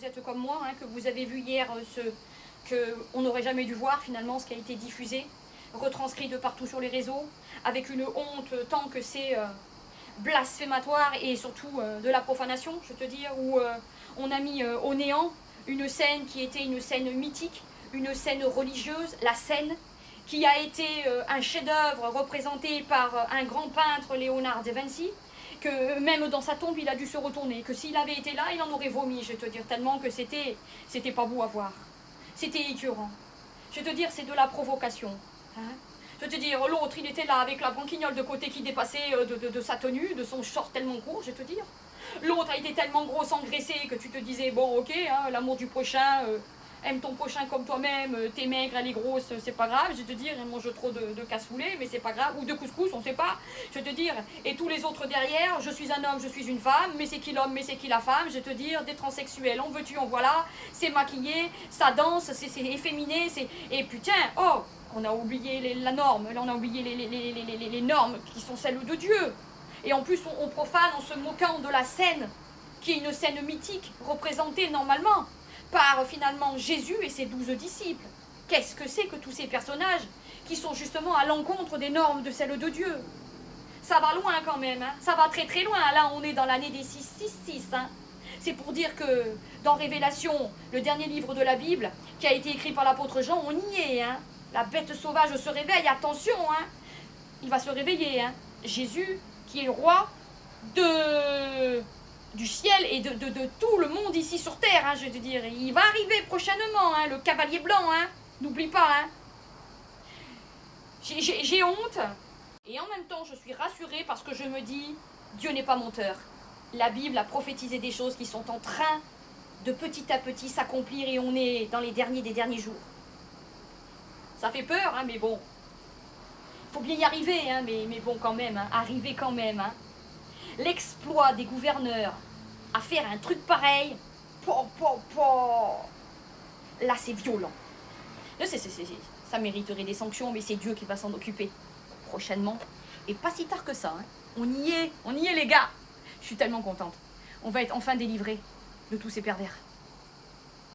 vous êtes comme moi, hein, que vous avez vu hier qu'on n'aurait jamais dû voir finalement ce qui a été diffusé, retranscrit de partout sur les réseaux, avec une honte tant que c'est blasphématoire et surtout de la profanation, je te dis, où on a mis au néant une scène qui était une scène mythique, une scène religieuse, la scène, qui a été un chef-d'œuvre représenté par un grand peintre, Léonard de Vinci, que même dans sa tombe, il a dû se retourner, que s'il avait été là, il en aurait vomi, je vais te dire, tellement que c'était pas beau à voir. C'était écœurant. Je vais te dire, c'est de la provocation. Hein. Je vais te dire, l'autre, il était là avec la branquignole de côté qui dépassait de sa tenue, de son short tellement court, je vais te dire. L'autre a été tellement grosse, engraissée, que tu te disais, bon, ok, hein, l'amour du prochain... aime ton prochain comme toi-même, t'es maigre, elle est grosse, c'est pas grave, je vais te dire, elle mange trop de cassoulet, mais c'est pas grave, ou de couscous, on sait pas, je vais te dire, et tous les autres derrière, je suis un homme, je suis une femme, mais c'est qui l'homme, mais c'est qui la femme, je vais te dire, des transsexuels, en veux-tu, en voilà, c'est maquillé, ça danse, c'est efféminé, et putain, oh, on a oublié la norme, là on a oublié les normes qui sont celles de Dieu, et en plus on profane en se moquant de la scène, qui est une scène mythique, représentée normalement, par finalement Jésus et ses 12 disciples. Qu'est-ce que c'est que tous ces personnages qui sont justement à l'encontre des normes de celles de Dieu? Ça va loin quand même, hein. Ça va très très loin. Là on est dans l'année des 666. Hein. C'est pour dire que dans Révélation, le dernier livre de la Bible, qui a été écrit par l'apôtre Jean, on y est. Hein. La bête sauvage se réveille, attention, hein. Il va se réveiller. Hein. Jésus, qui est le roi du ciel et de tout le monde ici sur terre, hein, je veux dire. Il va arriver prochainement, hein, le cavalier blanc, hein, n'oublie pas. Hein. J'ai honte, et en même temps je suis rassurée parce que je me dis, Dieu n'est pas menteur. La Bible a prophétisé des choses qui sont en train de petit à petit s'accomplir et on est dans les derniers des derniers jours. Ça fait peur, hein, mais bon. Il faut bien y arriver, hein, mais bon quand même, hein, arriver quand même. Hein. L'exploit des gouverneurs à faire un truc pareil, là c'est violent. Ça mériterait des sanctions, mais c'est Dieu qui va s'en occuper prochainement. Et pas si tard que ça. Hein. On y est les gars. Je suis tellement contente. On va être enfin délivrés de tous ces pervers.